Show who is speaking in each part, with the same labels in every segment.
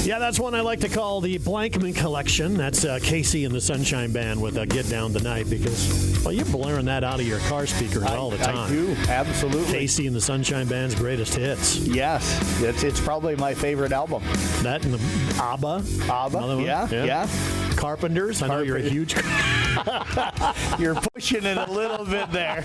Speaker 1: Yeah, that's one I like to call the Blankman Collection. That's KC and the Sunshine Band with Get Down Tonight because, well, you're blaring that out of your car speakers all the time.
Speaker 2: I do, absolutely.
Speaker 1: KC and the Sunshine Band's greatest hits.
Speaker 2: Yes, it's probably my favorite album.
Speaker 1: That and the ABBA.
Speaker 2: Yeah.
Speaker 1: Carpenters. I know you're a huge...
Speaker 2: You're pushing it a little bit there.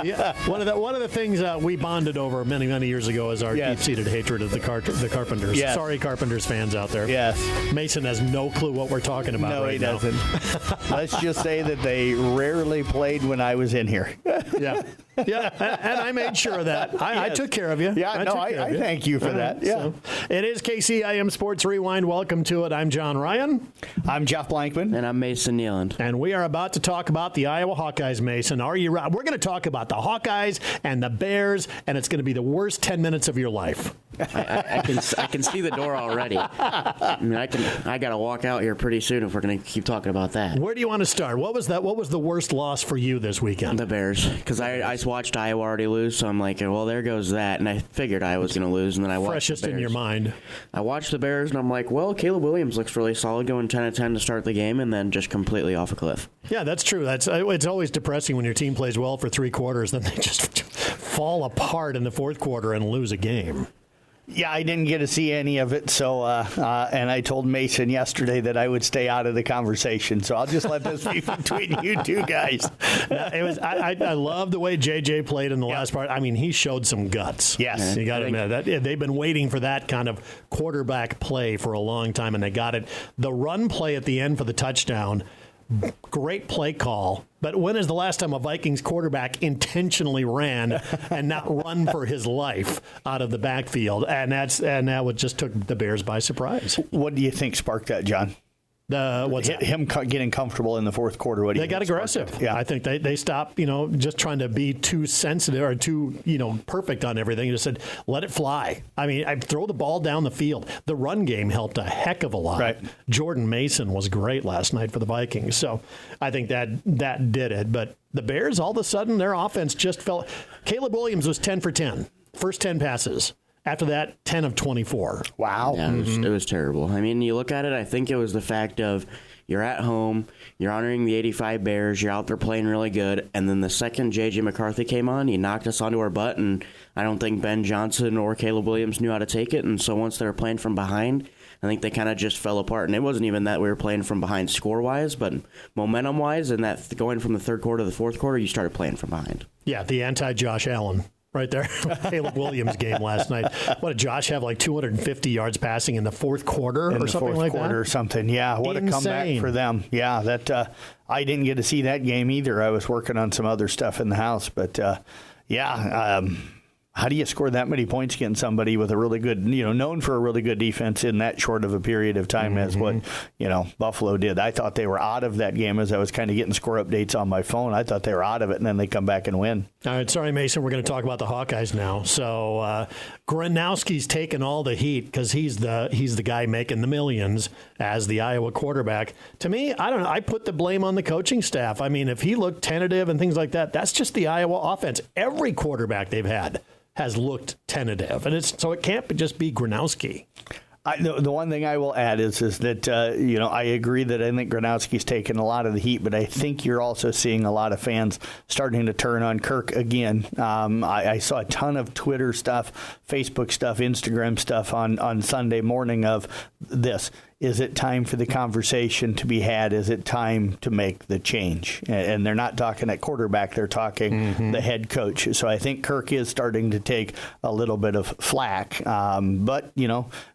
Speaker 1: Yeah. One of the things we bonded over many years ago is our deep-seated hatred of the Carpenters.
Speaker 2: Yes.
Speaker 1: Sorry, Carpenters fans out there.
Speaker 2: Yes.
Speaker 1: Mason has no clue what we're talking about
Speaker 2: no,
Speaker 1: right
Speaker 2: he
Speaker 1: now.
Speaker 2: doesn't. Let's just say that they rarely played when I was in here.
Speaker 1: Yeah. Yeah, and I made sure of that. I took care of you.
Speaker 2: Yeah, I thank you for that. Yeah.
Speaker 1: So, it is KCIM Sports Rewind. Welcome to it. I'm John Ryan.
Speaker 2: I'm Jeff Blankman.
Speaker 3: And I'm Mason Nealand.
Speaker 1: And we are about to talk about the Iowa Hawkeyes, Mason. Are you right? We're going to talk about the Hawkeyes and the Bears, and it's going to be the worst 10 minutes of your life.
Speaker 3: I can see the door already. I mean, I got to walk out here pretty soon if we're going to keep talking about that.
Speaker 1: Where do you want to start? What was the worst loss for you this weekend?
Speaker 3: The Bears, because I watched Iowa already lose, so I'm like, well, there goes that, and I figured I was going to lose, and then I watched
Speaker 1: freshest
Speaker 3: the Bears.
Speaker 1: In your mind.
Speaker 3: I watched the Bears, and I'm like, well, Caleb Williams looks really solid, going 10-10 to start the game, and then just completely off a cliff.
Speaker 1: Yeah, that's true. It's always depressing when your team plays well for 3 quarters, then they just fall apart in the fourth quarter and lose a game.
Speaker 2: Yeah, I didn't get to see any of it, so and I told Mason yesterday that I would stay out of the conversation, so I'll just let this be between you two guys.
Speaker 1: It was. I love the way JJ played in the last part. I mean, he showed some guts.
Speaker 2: Yes.
Speaker 1: You got to admit that they've been waiting for that kind of quarterback play for a long time, and they got it. The run play at the end for the touchdown. Great play call, but when is the last time a Vikings quarterback intentionally ran and not run for his life out of the backfield? And that just took the Bears by surprise.
Speaker 2: What do you think sparked that, John? Him getting comfortable in the fourth quarter.
Speaker 1: They got aggressive.
Speaker 2: Yeah,
Speaker 1: I think they stopped, just trying to be too sensitive or too, perfect on everything. You just said, let it fly. I mean, I throw the ball down the field. The run game helped a heck of a lot.
Speaker 2: Right.
Speaker 1: Jordan Mason was great last night for the Vikings. So I think that did it. But the Bears, all of a sudden, their offense just fell. Caleb Williams was 10 for 10. First 10 passes. After that, 10 of 24.
Speaker 2: Wow.
Speaker 3: Yeah, it was terrible. I mean, you look at it, I think it was the fact of you're at home, you're honoring the 85 Bears, you're out there playing really good, and then the second J.J. McCarthy came on, he knocked us onto our butt, and I don't think Ben Johnson or Caleb Williams knew how to take it, and so once they were playing from behind, I think they kind of just fell apart. And it wasn't even that we were playing from behind score-wise, but momentum-wise, and that going from the third quarter to the fourth quarter, you started playing from behind.
Speaker 1: Yeah, the anti-Josh Allen. Right there, Caleb Williams game last night. What did Josh have, like 250 yards passing in the fourth quarter or something like that?
Speaker 2: Fourth quarter or something, yeah. What a comeback for them. Yeah, that I didn't get to see that game either. I was working on some other stuff in the house. But, how do you score that many points against somebody with a really good, known for a really good defense in that short of a period of time as what, Buffalo did? I thought they were out of that game as I was kind of getting score updates on my phone. I thought they were out of it, and then they come back and win.
Speaker 1: All right, sorry, Mason. We're going to talk about the Hawkeyes now. So Gronowski's taking all the heat because he's the guy making the millions as the Iowa quarterback. To me, I don't know. I put the blame on the coaching staff. I mean, if he looked tentative and things like that, that's just the Iowa offense. Every quarterback they've had has looked tentative, and so it can't just be Gronowski.
Speaker 2: The one thing I will add is that, I agree that I think Gronowski's taken a lot of the heat, but I think you're also seeing a lot of fans starting to turn on Kirk again. I saw a ton of Twitter stuff, Facebook stuff, Instagram stuff on Sunday morning of this. Is it time for the conversation to be had? Is it time to make the change? And they're not talking at quarterback. They're talking the head coach. So I think Kirk is starting to take a little bit of flack. But,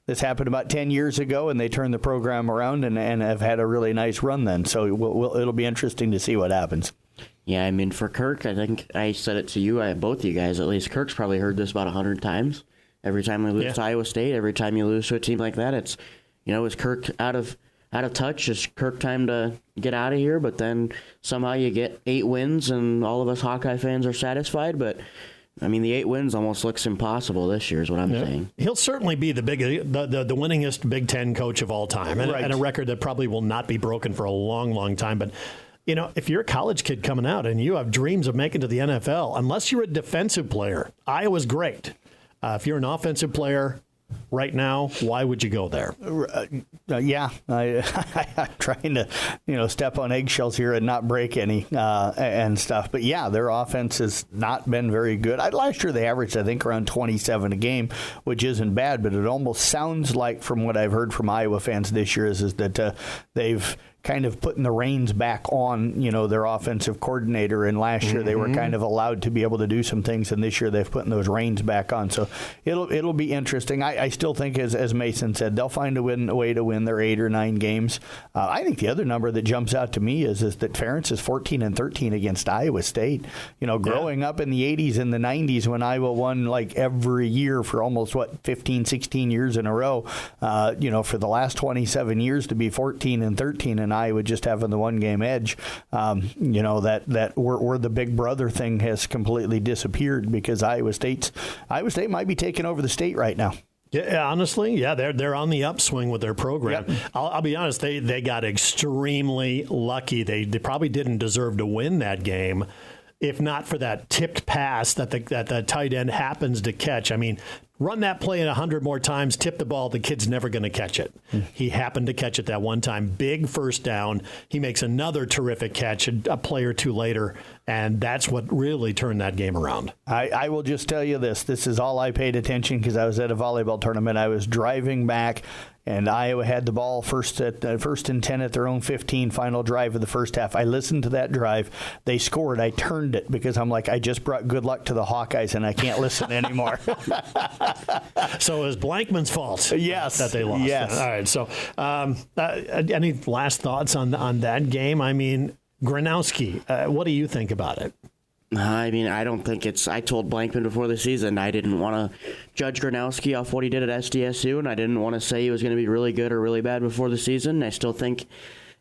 Speaker 2: this happened about 10 years ago, and they turned the program around and have had a really nice run then. So it'll be interesting to see what happens.
Speaker 3: Yeah, I mean, for Kirk, I think I said it to you, both of you guys at least. Kirk's probably heard this about 100 times. Every time we lose to Iowa State, every time you lose to a team like that, it's, is Kirk out of touch? Is Kirk time to get out of here? But then somehow you get 8 wins, and all of us Hawkeye fans are satisfied. But I mean, the 8 wins almost looks impossible this year, is what I'm saying.
Speaker 1: He'll certainly be the winningest Big Ten coach of all time, and a record that probably will not be broken for a long, long time. But if you're a college kid coming out and you have dreams of making to the NFL, unless you're a defensive player, Iowa's great. If you're an offensive player, right now, why would you go there?
Speaker 2: Yeah, I'm trying to, step on eggshells here and not break any and stuff. But yeah, their offense has not been very good. Last year they averaged, I think, around 27 a game, which isn't bad. But it almost sounds like, from what I've heard from Iowa fans this year, is that they've kind of putting the reins back on, their offensive coordinator. And last year they were kind of allowed to be able to do some things, and this year they've put those reins back on. So it'll be interesting. I still think, as Mason said, they'll find a way to win their 8 or 9 games. I think the other number that jumps out to me is that Ferentz is 14-13 against Iowa State. Growing up in the 80s and the 90s when Iowa won like every year for almost 15, 16 years in a row. For the last 27 years to be 14-13 and Iowa just having the 1-game edge, that we're the big brother thing has completely disappeared, because Iowa State might be taking over the state right now.
Speaker 1: Yeah, honestly, they're on the upswing with their program.
Speaker 2: Yep.
Speaker 1: I'll be honest, they got extremely lucky. They probably didn't deserve to win that game, if not for that tipped pass that the tight end happens to catch. I mean, run that play 100 more times, tip the ball, the kid's never going to catch it. He happened to catch it that one time. Big first down. He makes another terrific catch a play or two later, and that's what really turned that game around.
Speaker 2: I will just tell you this. This is all I paid attention because I was at a volleyball tournament. I was driving back, and Iowa had the ball first and 10 at their own 15, final drive of the first half. I listened to that drive. They scored. I turned it because I'm like, I just brought good luck to the Hawkeyes, and I can't listen anymore.
Speaker 1: So it was Blankman's fault.
Speaker 2: Yes.
Speaker 1: That they lost.
Speaker 2: Yes.
Speaker 1: All right. So any last thoughts on that game? I mean, Gronowski, what do you think about it?
Speaker 3: I mean, I don't think I told Blankman before the season I didn't want to judge Gronowski off what he did at SDSU, and I didn't want to say he was going to be really good or really bad before the season. I still think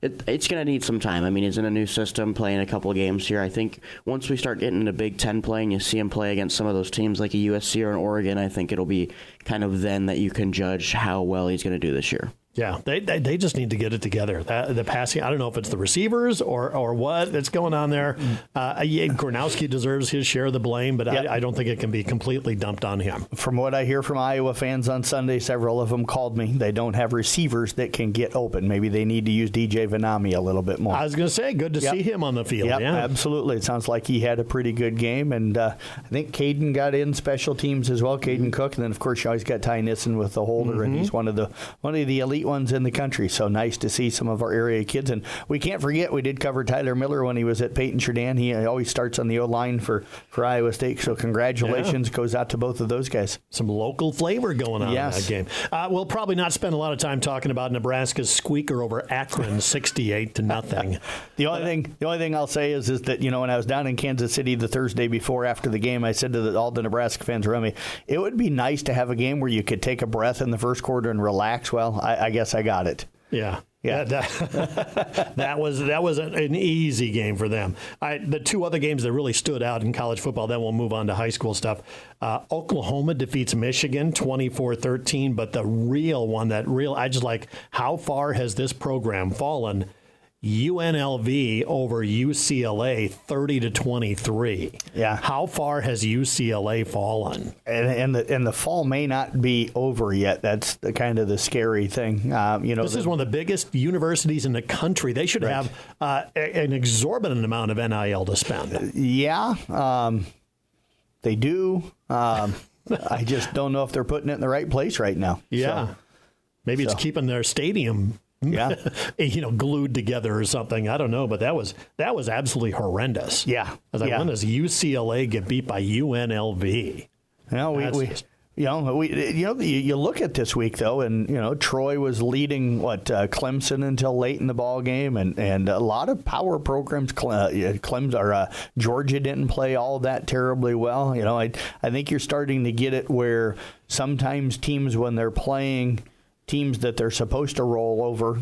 Speaker 3: it's going to need some time. I mean, he's in a new system, playing a couple of games here. I think once we start getting into Big Ten play and you see him play against some of those teams like a USC or an Oregon, I think it'll be kind of then that you can judge how well he's going to do this year.
Speaker 1: Yeah, they just need to get it together. The passing, I don't know if it's the receivers or what that's going on there. Gronowski deserves his share of the blame, but I don't think it can be completely dumped on him.
Speaker 2: From what I hear from Iowa fans on Sunday, several of them called me. They don't have receivers that can get open. Maybe they need to use DJ Vanami a little bit more.
Speaker 1: I was going to say, good to see him on the field.
Speaker 2: Yep,
Speaker 1: yeah,
Speaker 2: absolutely. It sounds like he had a pretty good game, and I think Caden got in special teams as well, Caden Cook, and then of course you always got Ty Nissen with the holder, and he's one of the elite ones in the country. So nice to see some of our area kids. And we can't forget, we did cover Tyler Miller when he was at Peyton Sheridan. He always starts on the O-line for Iowa State. So congratulations goes out to both of those guys.
Speaker 1: Some local flavor going on in that game. We'll probably not spend a lot of time talking about Nebraska's squeaker over Akron, 68-0.
Speaker 2: The only thing I'll say is that, when I was down in Kansas City the Thursday before after the game, I said to all the Nebraska fans around me, it would be nice to have a game where you could take a breath in the first quarter and relax. Well, I guess I got it.
Speaker 1: Yeah. That was an easy game for them. The two other games that really stood out in college football, then we'll move on to high school stuff. Oklahoma defeats Michigan 24-13, but the real one, I just like, how far has this program fallen? UNLV over UCLA 30-23.
Speaker 2: Yeah.
Speaker 1: How far has UCLA fallen?
Speaker 2: And the fall may not be over yet. That's the scary thing.
Speaker 1: This is one of the biggest universities in the country. They should have an exorbitant amount of NIL to spend.
Speaker 2: Yeah, they do. I just don't know if they're putting it in the right place right now.
Speaker 1: Yeah. So, maybe it's keeping their stadium glued together or something. I don't know, but that was absolutely horrendous.
Speaker 2: Yeah.
Speaker 1: I was like, when does UCLA get beat by UNLV?
Speaker 2: You look at this week though, and Troy was leading Clemson until late in the ball game, and a lot of power programs. Georgia didn't play all that terribly well. I think you're starting to get it where sometimes teams, when they're playing teams that they're supposed to roll over,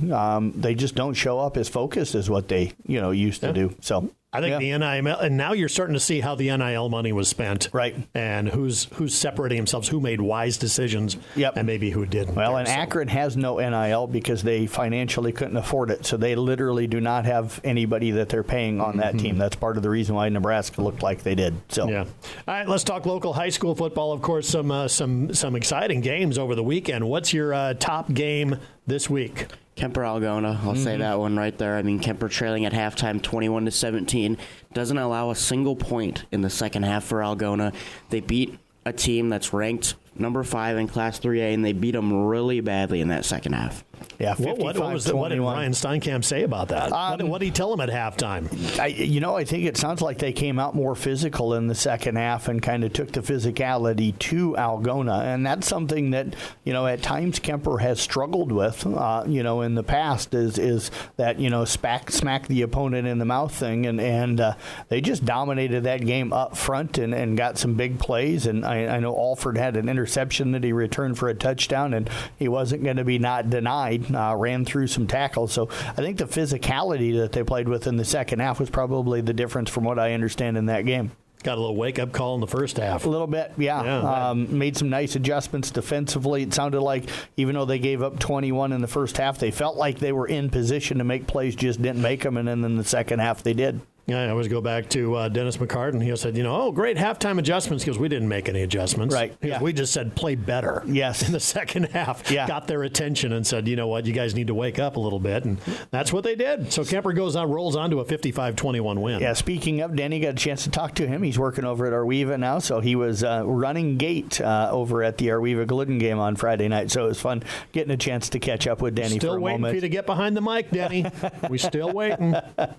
Speaker 2: they just don't show up as focused as what they used to do. So
Speaker 1: I think the NIL, and now you're starting to see how the NIL money was spent,
Speaker 2: right?
Speaker 1: And who's separating themselves, who made wise decisions, and maybe who didn't.
Speaker 2: Well, and Akron has no NIL because they financially couldn't afford it, so they literally do not have anybody that they're paying on that team. That's part of the reason why Nebraska looked like they did. So,
Speaker 1: all right, let's talk local high school football. Of course, some exciting games over the weekend. What's your top game this week?
Speaker 3: Kemper Algona, I'll say that one right there. I mean, Kemper trailing at halftime 21-17 doesn't allow a single point in the second half for Algona. They beat a team that's ranked number 5 in Class 3A, and they beat them really badly in that second half.
Speaker 2: Yeah,
Speaker 1: what did Ryan Steinkamp say about that? What did he tell him at halftime?
Speaker 2: I think it sounds like they came out more physical in the second half and kind of took the physicality to Algona, and that's something that at times Kemper has struggled with. In the past is that smack the opponent in the mouth thing, and they just dominated that game up front and got some big plays. And I know Alford had an interception that he returned for a touchdown, and he wasn't going to be not denied. Ran through some tackles. So I think the physicality that they played with in the second half was probably the difference from what I understand in that game.
Speaker 1: Got a little wake-up call in the first half.
Speaker 2: A little bit, yeah. Made some nice adjustments defensively. It sounded like even though they gave up 21 in the first half, they felt like they were in position to make plays, just didn't make them, and then in the second half they did.
Speaker 1: Yeah, I always go back to Dennis McCartan. He said, great halftime adjustments, because we didn't make any adjustments.
Speaker 2: Right. Yeah.
Speaker 1: We just said play better.
Speaker 2: Yes.
Speaker 1: In the second half.
Speaker 2: Yeah.
Speaker 1: Got their attention and said, you know what, you guys need to wake up a little bit. And that's what they did. So Kemper rolls on to a 55-21 win.
Speaker 2: Yeah, speaking of, Danny got a chance to talk to him. He's working over at Arweva now, so he was running gate over at the Arweva-Glidden game on Friday night. So it was fun getting a chance to catch up with Danny for a moment.
Speaker 1: Still waiting for you to get behind the mic, Danny. We're still waiting.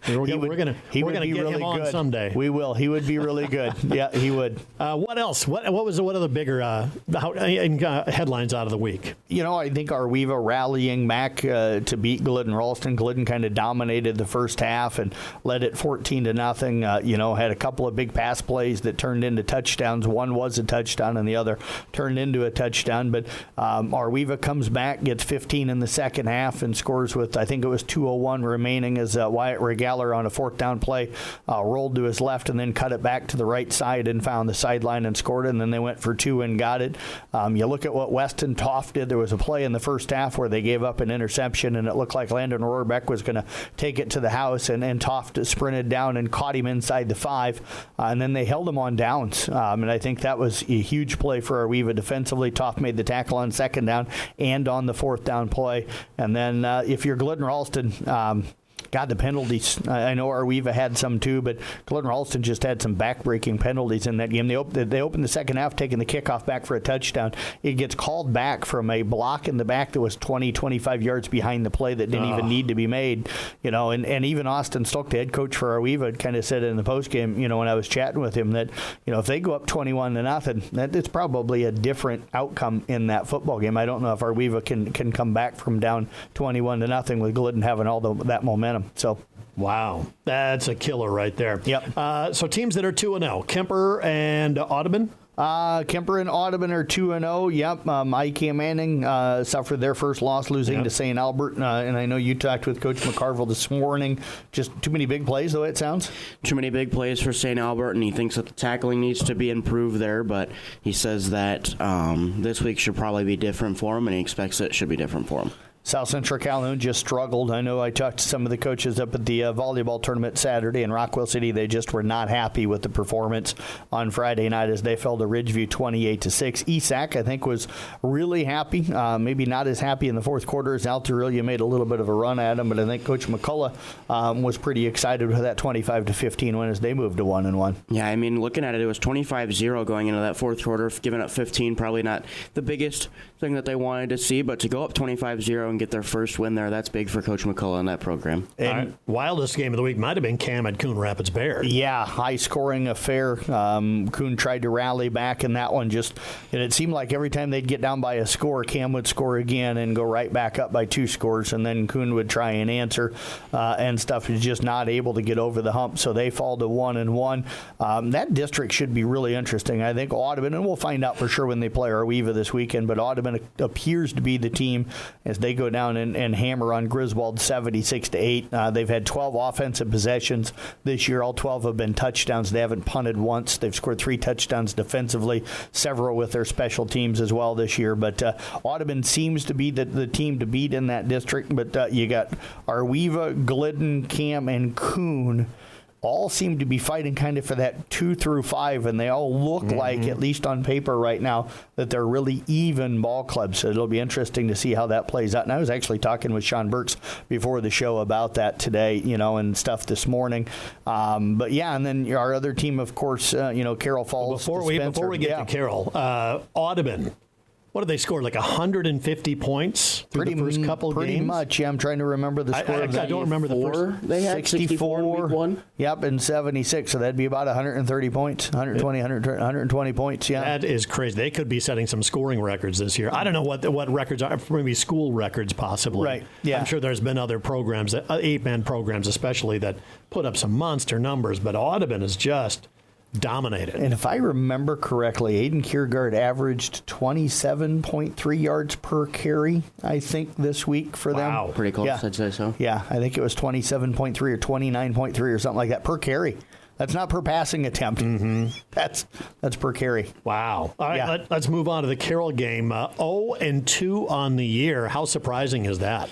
Speaker 1: We're going to get him on someday.
Speaker 2: We will. He would be really good. Yeah, he would.
Speaker 1: What else? What are the bigger headlines out of the week?
Speaker 2: I think Arweva rallying back to beat Glidden Ralston. Glidden kind of dominated the first half and led it 14-0. Had a couple of big pass plays that turned into touchdowns. One was a touchdown and the other turned into a touchdown. But Arweva comes back, gets 15 in the second half, and scores with, I think it was 2:01 remaining as Wyatt Regaler on a fourth down play rolled to his left and then cut it back to the right side and found the sideline and scored it, and then they went for 2 and got it. You look at what Weston Toft did. There was a play in the first half where they gave up an interception, and it looked like Landon Rohrbeck was going to take it to the house, and Toft sprinted down and caught him inside the 5, and then they held him on downs. And I think that was a huge play for Arweva defensively. Toft made the tackle on second down and on the fourth down play. And then if you're Glidden Ralston, God, the penalties. I know Arweva had some too, but Glidden Ralston just had some back-breaking penalties in that game. They opened the second half taking the kickoff back for a touchdown. It gets called back from a block in the back that was 20, 25 yards behind the play that didn't even need to be made. And even Austin Stoke, the head coach for Arweva, kind of said in the postgame, when I was chatting with him, that if they go up 21-0, that it's probably a different outcome in that football game. I don't know if Arweva can come back from down 21-0 with Glidden having all that momentum. So,
Speaker 1: wow, that's a killer right there.
Speaker 2: Yep.
Speaker 1: So teams that are 2-0, Kemper and Audubon.
Speaker 2: Kemper and Audubon are 2-0. Yep. IK Manning suffered their first loss, losing to St. Albert. And I know you talked with Coach McCarville this morning. Just too many big plays, though, it sounds.
Speaker 3: Too many big plays for St. Albert, and he thinks that the tackling needs to be improved there. But he says that this week should probably be different for him, and he expects it should be different for him.
Speaker 2: South Central Calhoun just struggled. I know I talked to some of the coaches up at the volleyball tournament Saturday in Rockwell City. They just were not happy with the performance on Friday night as they fell to Ridgeview 28-6. ESAC, I think, was really happy. Maybe not as happy in the fourth quarter as Altarelia made a little bit of a run at them, but I think Coach McCullough was pretty excited with that 25-15 win as they moved to 1-1.
Speaker 3: Yeah, I mean, looking at it, it was 25-0 going into that fourth quarter. Giving up 15, probably not the biggest thing that they wanted to see, but to go up 25-0 and get their first win there, that's big for Coach McCullough in that program.
Speaker 1: And wildest game of the week might have been Cam at Coon Rapids Bear.
Speaker 2: Yeah, high-scoring affair. Coon tried to rally back in that one. And it seemed like every time they'd get down by a score, Cam would score again and go right back up by 2 scores, and then Coon would try and answer and stuff. Is just not able to get over the hump, so they fall to 1-1. That district should be really interesting. I think Audubon, and we'll find out for sure when they play Arweva this weekend, but Audubon appears to be the team as they go go down and hammer on Griswold 76-8. They've had 12 offensive possessions this year. All 12 have been touchdowns. They haven't punted once. They've scored 3 touchdowns defensively, several with their special teams as well this year. But Audubon seems to be the team to beat in that district. But you got Arweva, Glidden, Cam, and Kuhn all seem to be fighting kind of for that 2 through 5, and they all look like, at least on paper right now, that they're really even ball clubs. So it'll be interesting to see how that plays out. And I was actually talking with Sean Burks before the show about that today, and stuff this morning. But yeah, and then our other team, of course, Carroll Falls.
Speaker 1: Before we get to Carroll, Audubon. What did they score? Like 150 points through the first couple games?
Speaker 2: Pretty much, yeah. I'm trying to remember the score.
Speaker 1: I don't remember the first.
Speaker 3: They had 64 in week 1.
Speaker 2: Yep, and 76. So that'd be about 130 points, 120 points, yeah.
Speaker 1: That is crazy. They could be setting some scoring records this year. I don't know what records are. Maybe school records, possibly.
Speaker 2: Right, yeah.
Speaker 1: I'm sure there's been other programs, 8-man programs especially, that put up some monster numbers, but Audubon is just dominated.
Speaker 2: And if I remember correctly, Aiden Kiergaard averaged 27.3 yards per carry, I think, this week for them.
Speaker 1: Wow.
Speaker 3: Pretty close,
Speaker 2: yeah.
Speaker 3: I'd say so.
Speaker 2: Yeah, I think it was 27.3 or 29.3 or something like that per carry. That's not per passing attempt. That's per carry.
Speaker 1: Wow. All right,
Speaker 2: Yeah.
Speaker 1: let's move on to the Carroll game. 0-2 on the year. How surprising is that?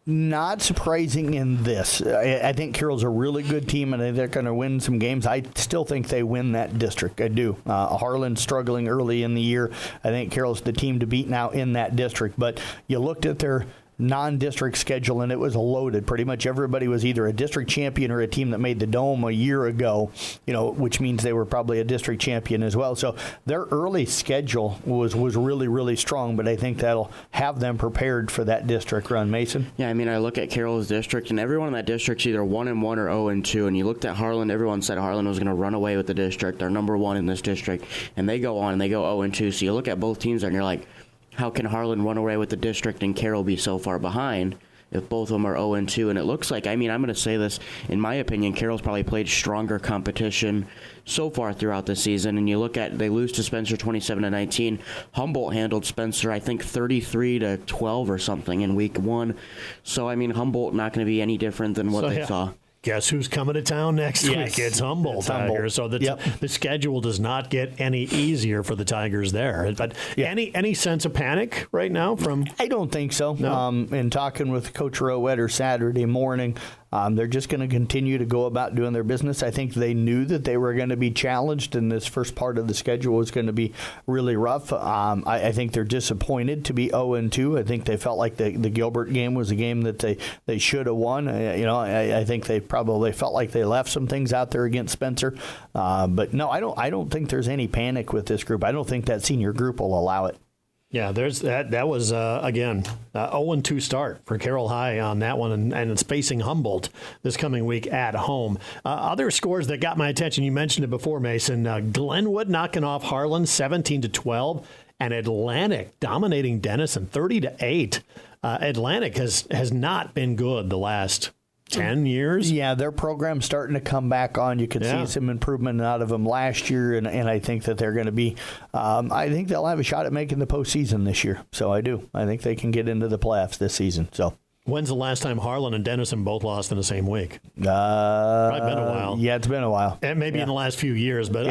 Speaker 2: Not surprising in this. I think Carroll's a really good team, and I think they're going to win some games. I still think they win that district. I do. Harlan struggling early in the year. I think Carroll's the team to beat now in that district. But you looked at their non-district schedule, and it was loaded. Pretty much everybody was either a district champion or a team that made the Dome a year ago, which means they were probably a district champion as well. So their early schedule was really, really strong, but I think that'll have them prepared for that district run. Mason?
Speaker 3: Yeah, I mean, I look at Carroll's district, and everyone in that district's either 1-1 or 0-2, and you looked at Harlan, everyone said Harlan was going to run away with the district. They're number 1 in this district, and they go on and they go 0-2. So you look at both teams there, and you're like, how can Harlan run away with the district and Carroll be so far behind if both of them are 0-2? And it looks like, I'm going to say this, in my opinion, Carroll's probably played stronger competition so far throughout the season. And you look at, they lose to Spencer 27-19. Humboldt handled Spencer, I think, 33-12 or something in week 1. So, Humboldt not going to be any different than what they saw.
Speaker 1: Guess who's coming to town next week? It's Humboldt. So the schedule does not get any easier for the Tigers there. But any sense of panic right now from?
Speaker 2: I don't think so.
Speaker 1: No.
Speaker 2: In talking with Coach Rowetter Saturday morning, they're just going to continue to go about doing their business. I think they knew that they were going to be challenged, and this first part of the schedule was going to be really rough. I think they're disappointed to be 0-2. I think they felt like the Gilbert game was a game that they should have won. I think they probably felt like they left some things out there against Spencer. But no, I don't think there's any panic with this group. I don't think that senior group will allow it.
Speaker 1: Yeah, there's that was, again, 0-2 start for Carroll High on that one, and it's facing Humboldt this coming week at home. Other scores that got my attention, you mentioned it before, Mason. Glenwood knocking off Harlan 17-12, and Atlantic dominating Denison 30-8. Atlantic has not been good the last 10 years.
Speaker 2: Yeah, their program's starting to come back on. You can see some improvement out of them last year, and I think that they're going to be, I think they'll have a shot at making the postseason this year. So I do. I think they can get into the playoffs this season. So.
Speaker 1: When's the last time Harlan and Denison both lost in the same week? Probably been a while.
Speaker 2: Yeah, it's been a while.
Speaker 1: And maybe in the last few years, but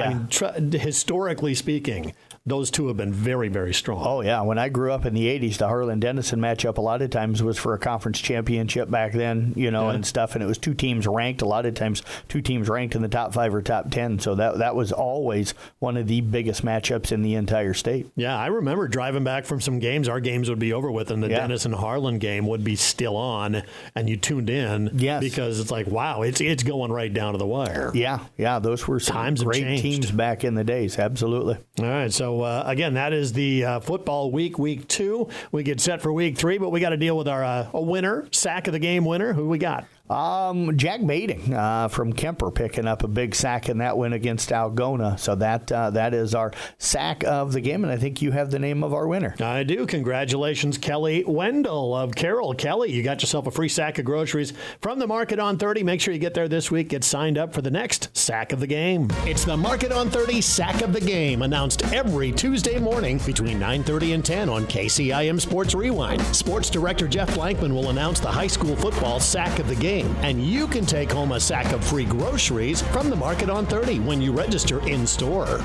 Speaker 1: historically speaking, those two have been very, very strong.
Speaker 2: Oh, yeah. When I grew up in the 80s, the Harlan-Denison matchup a lot of times was for a conference championship back then, and stuff, and it was two teams ranked, a lot of times two teams ranked in the top 5 or top 10, so that was always one of the biggest matchups in the entire state.
Speaker 1: Yeah, I remember driving back from some games, our games would be over with, and the Denison-Harlan game would be still on, and you tuned in because it's like, wow, it's going right down to the wire.
Speaker 2: Yeah, those were some great teams back in the days, absolutely.
Speaker 1: All right, so again, that is the football week 2. We get set for week 3, but we got to deal with our a winner, sack of the game winner. Who we got?
Speaker 2: Jack Bading from Kemper picking up a big sack in that win against Algona. So that is our sack of the game, and I think you have the name of our winner.
Speaker 1: I do. Congratulations, Kelly Wendell of Carroll. Kelly, you got yourself a free sack of groceries from the Market on 30. Make sure you get there this week. Get signed up for the next sack of the game. It's the Market on 30 sack of the game, announced every Tuesday morning between 9:30 and 10 on KCIM Sports Rewind. Sports Director Jeff Blankman will announce the high school football sack of the game. And you can take home a sack of free groceries from the Market on 30 when you register in-store.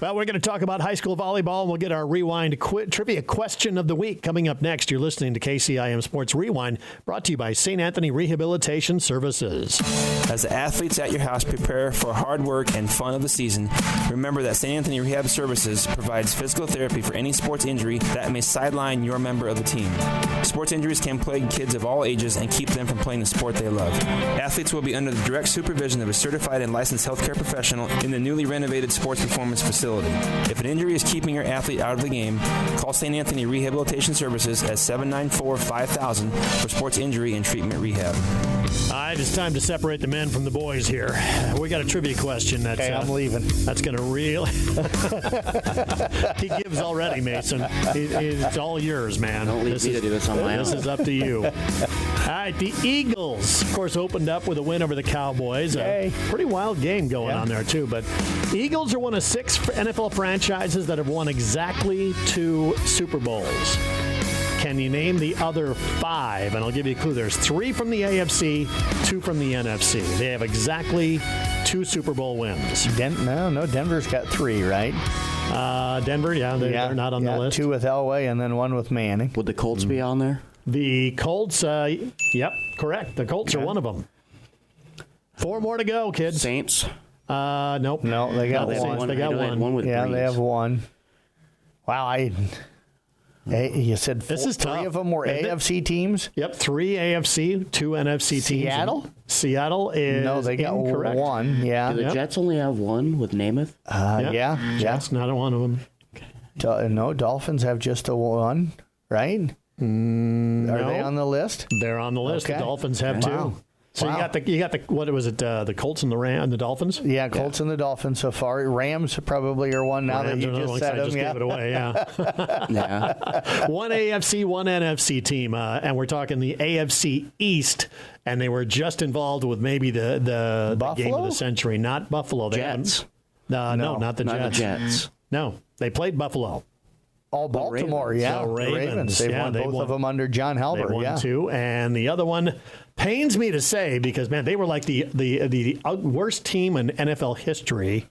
Speaker 1: Well, we're going to talk about high school volleyball, and we'll get our Rewind trivia question of the week coming up next. You're listening to KCIM Sports Rewind, brought to you by St. Anthony Rehabilitation Services.
Speaker 4: As the athletes at your house prepare for hard work and fun of the season, remember that St. Anthony Rehab Services provides physical therapy for any sports injury that may sideline your member of the team. Sports injuries can plague kids of all ages and keep them from playing the sport they love. Athletes will be under the direct supervision of a certified and licensed healthcare professional in the newly renovated Sports Performance Facility. If an injury is keeping your athlete out of the game, call St. Anthony Rehabilitation Services at 794-5000 for sports injury and treatment rehab.
Speaker 1: All right, it's time to separate the men from the boys here. We got a trivia question.
Speaker 2: Okay, I'm leaving.
Speaker 1: That's going to really... He gives already, Mason. It's all yours, man.
Speaker 3: Don't leave me to do this on my own.
Speaker 1: This is up to you. All right, the Eagles, of course, opened up with a win over the Cowboys. A pretty wild game going on there, too. But Eagles are one of 6 NFL franchises that have won exactly 2 Super Bowls. Can you name the other 5? And I'll give you a clue. There's 3 from the AFC, 2 from the NFC. They have exactly 2 Super Bowl wins.
Speaker 2: No, Denver's got 3, right?
Speaker 1: Denver, they're not on the list.
Speaker 2: 2 with Elway and then 1 with Manning.
Speaker 3: Would the Colts be on there?
Speaker 1: The Colts, yep, correct. The Colts are one of them. 4 more to go, kids.
Speaker 3: Saints?
Speaker 1: Nope.
Speaker 2: No, they got one.
Speaker 1: They got one.
Speaker 3: With
Speaker 2: yeah,
Speaker 3: Breeze.
Speaker 2: they have 1. Wow, you said 4,
Speaker 1: This is
Speaker 2: 3
Speaker 1: tough.
Speaker 2: of them were AFC teams?
Speaker 1: Yep, 3 AFC, 2 NFC teams.
Speaker 2: Seattle?
Speaker 1: Seattle is
Speaker 2: No, they got
Speaker 1: incorrect.
Speaker 2: 1, yeah.
Speaker 3: Do the Jets only have 1 with Namath?
Speaker 2: Yeah.
Speaker 1: That's not one of them.
Speaker 2: No, Dolphins have just a 1, right? Are they on the list?
Speaker 1: They're on the list.
Speaker 2: Okay.
Speaker 1: The Dolphins have
Speaker 2: Wow.
Speaker 1: 2. So
Speaker 2: Wow.
Speaker 1: you got the what was it? The Colts and the Dolphins.
Speaker 2: Yeah, Colts and the Dolphins so far. Rams probably are 1 now
Speaker 1: Rams
Speaker 2: that
Speaker 1: are
Speaker 2: you
Speaker 1: another
Speaker 2: just
Speaker 1: one,
Speaker 2: said
Speaker 1: 'cause I
Speaker 2: them.
Speaker 1: just gave it away. Yeah.
Speaker 3: Yeah.
Speaker 1: 1 AFC, 1 NFC team, and we're talking the AFC East, and they were just involved with maybe the game of the century. Not Buffalo. They
Speaker 3: Jets.
Speaker 1: No, not the
Speaker 3: Not
Speaker 1: Jets.
Speaker 3: the Jets.
Speaker 1: No, they played Buffalo.
Speaker 2: All Baltimore,
Speaker 3: Ravens.
Speaker 2: yeah.
Speaker 1: The Ravens.
Speaker 2: They've
Speaker 1: Yeah,
Speaker 2: won
Speaker 1: they
Speaker 2: both
Speaker 1: won.
Speaker 2: of them under John
Speaker 1: They
Speaker 2: Halbert,
Speaker 1: won
Speaker 2: yeah.
Speaker 1: 2, and the other one pains me to say because man, they were like the worst team in NFL history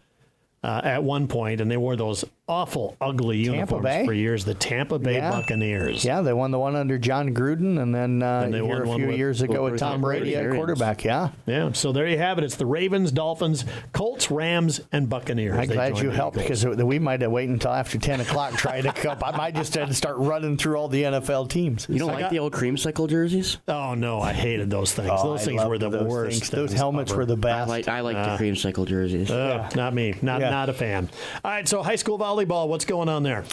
Speaker 1: at one point, and they wore those awful, ugly uniforms
Speaker 2: Bay?
Speaker 1: for years. The Tampa Bay
Speaker 2: Yeah.
Speaker 1: Buccaneers.
Speaker 2: Yeah, they won the one under John Gruden, and then
Speaker 1: they won
Speaker 2: here a
Speaker 1: one
Speaker 2: few
Speaker 1: with-
Speaker 2: years ago with Tom Brady at
Speaker 3: Arians.
Speaker 2: quarterback, yeah.
Speaker 1: Yeah, so there you have it. It's the Ravens, Dolphins, Colts, Rams, and Buccaneers.
Speaker 2: I'm
Speaker 1: They
Speaker 2: glad
Speaker 1: joined
Speaker 2: you
Speaker 1: the
Speaker 2: helped
Speaker 1: Eagles.
Speaker 2: because we might have waited until after 10 o'clock trying to come. I might just have to start running through all the NFL teams.
Speaker 3: You don't like the old creamsicle jerseys?
Speaker 1: Oh, no, I hated those things. those
Speaker 2: I
Speaker 1: things were
Speaker 2: loved
Speaker 1: the
Speaker 2: those
Speaker 1: worst.
Speaker 2: things. Those
Speaker 1: things
Speaker 2: helmets
Speaker 1: ever.
Speaker 2: were the
Speaker 3: I
Speaker 2: best.
Speaker 3: like the creamsicle jerseys.
Speaker 1: Not me. Not a fan. All right, so high school volleyball, what's going on there?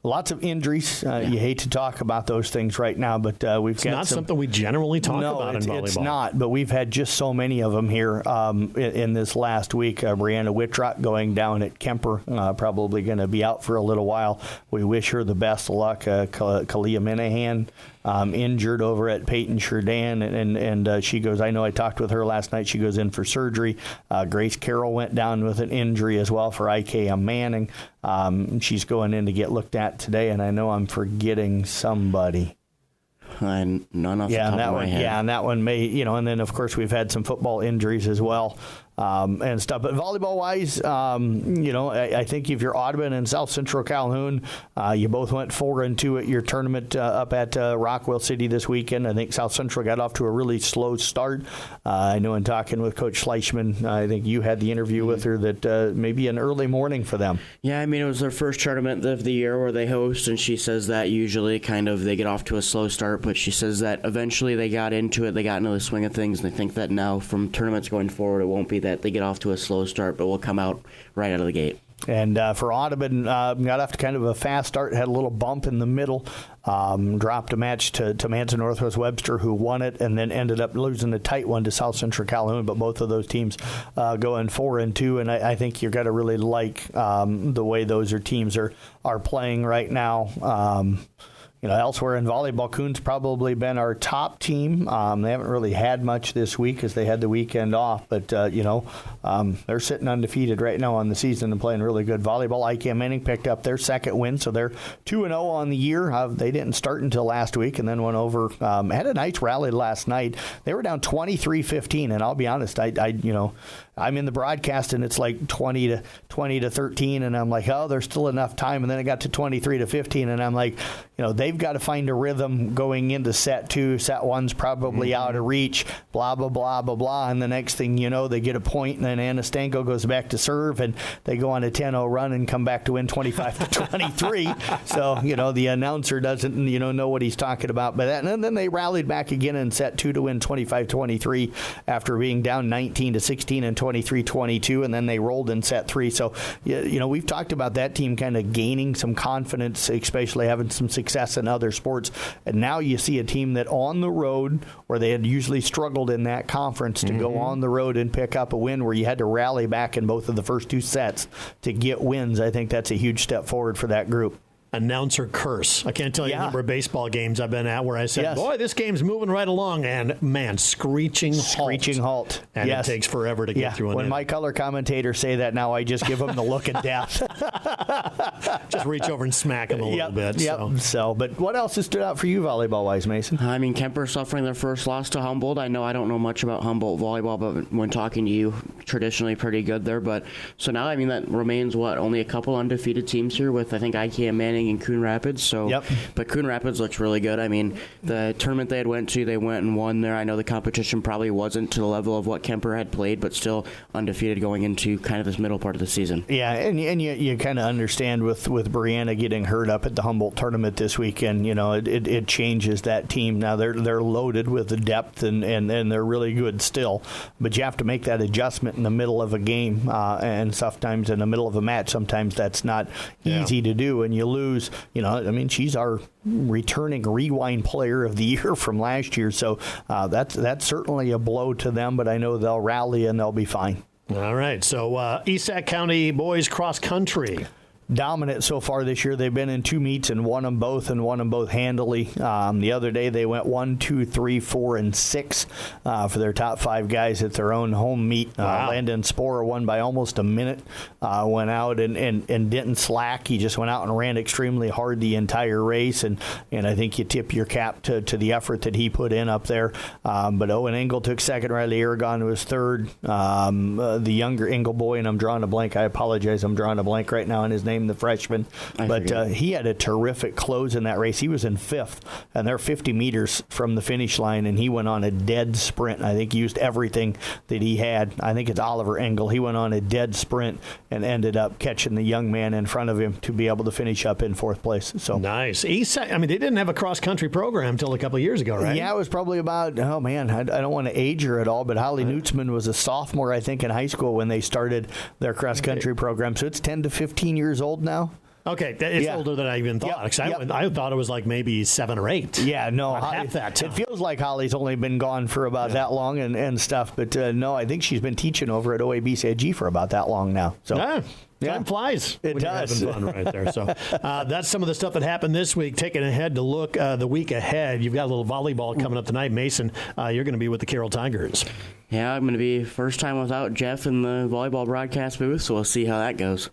Speaker 2: Lots of injuries. You hate to talk about those things right now, but we've
Speaker 1: It's
Speaker 2: got
Speaker 1: not
Speaker 2: some,
Speaker 1: something we generally talk about in volleyball.
Speaker 2: It's not, but we've had just so many of them here in this last week. Brianna Whitrock going down at Kemper, probably going to be out for a little while. We wish her the best of luck. Kalia Minahan injured over at Peyton Sherdan, and she goes, I know I talked with her last night. She goes in for surgery. Grace Carroll went down with an injury as well for IKM Manning. She's going in to get looked at today, and I know I'm forgetting somebody.
Speaker 3: And none off the top of my head.
Speaker 2: Yeah, and that one may, and then of course we've had some football injuries as well. And stuff. But volleyball-wise, I think if you're Audubon and South Central Calhoun, you both went 4-2 at your tournament up at Rockwell City this weekend. I think South Central got off to a really slow start. I know in talking with Coach Schleichman, I think you had the interview with her that maybe an early morning for them.
Speaker 3: Yeah, I mean, it was their first tournament of the year where they host, and she says that usually they get off to a slow start, but she says that eventually they got into it, they got into the swing of things, and they think that now from tournaments going forward, it won't be that they get off to a slow start, but will come out right out of the gate.
Speaker 2: And for Audubon, got off to kind of a fast start, had a little bump in the middle, dropped a match to Manson Northwest Webster, who won it, and then ended up losing a tight one to South Central Calhoun. But both of those teams going 4-2, and I think you've got to really like the way those teams are playing right now. Elsewhere in volleyball, Coon's probably been our top team. They haven't really had much this week because they had the weekend off, but, they're sitting undefeated right now on the season and playing really good volleyball. IKM Manning picked up their second win, so they're 2-0 on the year. They didn't start until last week and then went over, had a nice rally last night. They were down 23-15, and I'll be honest, I'm in the broadcast and it's like 20 to 13, and I'm like, oh, there's still enough time. And then it got to 23-15, and I'm like, they've got to find a rhythm going into set 2. Set 1's probably out of reach, blah, blah, blah, blah, blah. And the next thing you know, they get a point, and then Anastanko goes back to serve, and they go on a 10-0 run and come back to win 25-23. So, the announcer doesn't, know what he's talking about. But and then they rallied back again in set 2 to win 25-23 after being down 19-16 and 23-22, and then they rolled in set 3. So, we've talked about that team kind of gaining some confidence, especially having some success in other sports. And now you see a team that on the road, where they had usually struggled in that conference, to go on the road and pick up a win where you had to rally back in both of the first 2 sets to get wins. I think that's a huge step forward for that group.
Speaker 1: Announcer curse. I can't tell you the number of baseball games I've been at where I said, boy, this game's moving right along, and man, screeching halt. And it takes forever to get through an
Speaker 2: When
Speaker 1: inning.
Speaker 2: my color commentators say that now, I just give them the look of death.
Speaker 1: Just reach over and smack them a little bit.
Speaker 2: But what else has stood out for you volleyball-wise, Mason?
Speaker 3: I mean, Kemper suffering their first loss to Humboldt. I don't know much about Humboldt volleyball, but when talking to you, traditionally pretty good there. But so now, that remains, only a couple undefeated teams here with, I think, IKM Manning and Coon Rapids. So, but Coon Rapids looks really good. The tournament they went to, they went and won there. I know the competition probably wasn't to the level of what Kemper had played, but still undefeated going into kind of this middle part of the season. Yeah,
Speaker 2: and you kind of understand with Brianna getting hurt up at the Humboldt tournament this weekend, it changes that team. Now they're loaded with the depth and they're really good still, but you have to make that adjustment in the middle of a game, and sometimes in the middle of a match, sometimes that's not easy to do, and you lose. She's our returning Rewind Player of the Year from last year, so that's certainly a blow to them, but I know they'll rally and they'll be fine.
Speaker 1: All right, so Esac County boys cross country.
Speaker 2: Dominant so far this year. They've been in 2 meets and won them both handily. The other day they went 1, 2, 3, 4, and 6 for their top 5 guys at their own home meet. Landon Sporer won by almost a minute. Went out and didn't slack. He just went out and ran extremely hard the entire race, and I think you tip your cap to the effort that he put in up there. But Owen Engel took second. Riley Aragon was third. The younger Engel boy, and I'm drawing a blank. I apologize. I'm drawing a blank right now on his name, the freshman, but he had a terrific close in that race. He was in 5th, and they're 50 meters from the finish line, and he went on a dead sprint. I think he used everything that he had. I think it's Oliver Engel. He went on a dead sprint and ended up catching the young man in front of him to be able to finish up in 4th place. So
Speaker 1: nice. Eastside, they didn't have a cross-country program until a couple of years ago, right?
Speaker 2: Yeah, it was probably about, I don't want to age her at all, but Holly Nutzman was a sophomore, I think, in high school when they started their cross-country program. So it's 10 to 15 years old now.
Speaker 1: Okay, it's older than I even thought. I thought it was like maybe 7 or 8.
Speaker 2: Yeah, no,
Speaker 1: half that time.
Speaker 2: It feels like Holly's only been gone for about that long and stuff. But no, I think she's been teaching over at OABCIG for about that long now. So.
Speaker 1: Time flies.
Speaker 2: It does.
Speaker 1: You're having fun right there. So that's some of the stuff that happened this week. Taking ahead to look the week ahead, you've got a little volleyball coming up tonight. Mason, you're going to be with the Carroll Tigers.
Speaker 3: Yeah, I'm going to be first time without Jeff in the volleyball broadcast booth, so we'll see how that goes.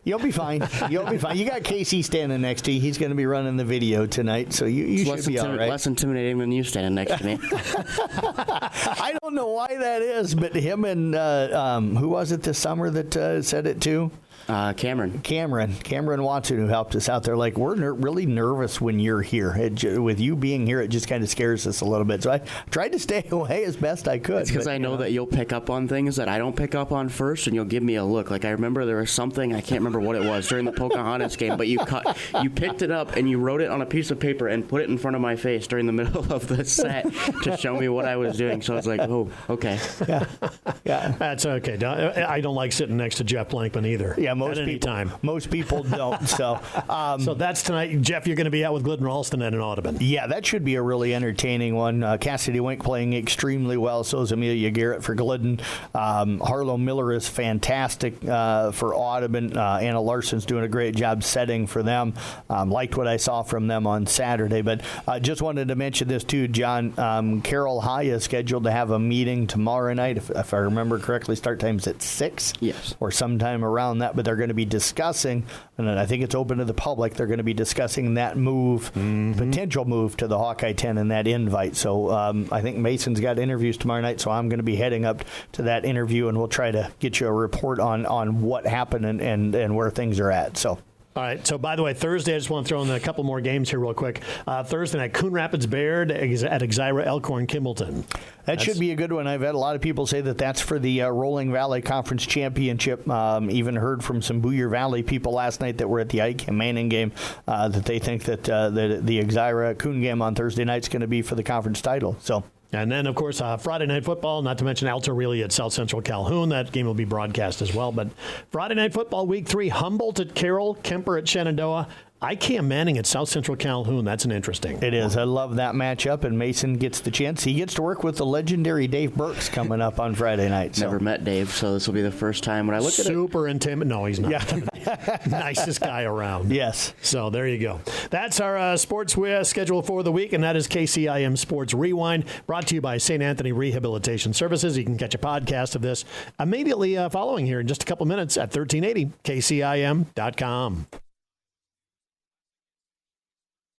Speaker 2: You'll be fine. You'll be fine. You got Casey standing next to you. He's going to be running the video tonight, so you should be all right.
Speaker 3: Less intimidating than you standing next to me.
Speaker 2: I don't know why that is, but him and who was it this summer that said it too?
Speaker 3: Cameron
Speaker 2: Watson, who helped us out there. Like, we're really nervous when you're here. With you being here, it just kind of scares us a little bit. So I tried to stay away as best I could.
Speaker 3: It's because I know that you'll pick up on things that I don't pick up on first, and you'll give me a look. Like, I remember there was something, I can't remember what it was, during the Pocahontas game, but you picked it up and you wrote it on a piece of paper and put it in front of my face during the middle of the set to show me what I was doing. So I was like, oh, okay.
Speaker 2: Yeah.
Speaker 1: That's okay. I don't like sitting next to Jeff Blankman either.
Speaker 2: Yeah, most
Speaker 1: at any
Speaker 2: people,
Speaker 1: time.
Speaker 2: Most people don't. So,
Speaker 1: So that's tonight. Jeff, you're going to be out with Glidden Ralston and Audubon.
Speaker 2: yeah, that should be a really entertaining one. Cassidy Wink playing extremely well. So is Amelia Garrett for Glidden. Harlow Miller is fantastic for Audubon. Anna Larson's doing a great job setting for them. Liked what I saw from them on Saturday. But just wanted to mention this too, John. Carroll High is scheduled to have a meeting tomorrow night. If I remember correctly, start time's at 6.
Speaker 3: Yes.
Speaker 2: Or sometime around that. But they're going to be discussing, and I think it's open to the public, they're going to be discussing that move, potential move to the Hawkeye 10 and that invite. So I think Mason's got interviews tomorrow night, so I'm going to be heading up to that interview, and we'll try to get you a report on what happened and where things are at. So.
Speaker 1: All right. So, by the way, Thursday, I just want to throw in a couple more games here real quick. Thursday night, Coon Rapids Baird at Exira Elkhorn Kimballton.
Speaker 2: That should be a good one. I've had a lot of people say that's for the Rolling Valley Conference Championship. Even heard from some Booyer Valley people last night that were at the Ike and Manning game that they think that the Exira Coon game on Thursday night is going to be for the conference title. So.
Speaker 1: And then, of course, Friday Night Football, not to mention Alta Really at South Central Calhoun. That game will be broadcast as well. But Friday Night Football, Week 3, Humboldt at Carroll, Kemper at Shenandoah. ICAM Manning at South Central Calhoun. That's an interesting.
Speaker 2: It is. I love that matchup, and Mason gets the chance. He gets to work with the legendary Dave Burks coming up on Friday night.
Speaker 3: Never met Dave, so this will be the first time when I look at it.
Speaker 1: Super intimidating. No, he's not.
Speaker 2: Yeah.
Speaker 1: Nicest guy around.
Speaker 2: Yes.
Speaker 1: So there you go. That's our sports schedule for the week, and that is KCIM Sports Rewind, brought to you by St. Anthony Rehabilitation Services. You can catch a podcast of this immediately following here in just a couple minutes at 1380kcim.com.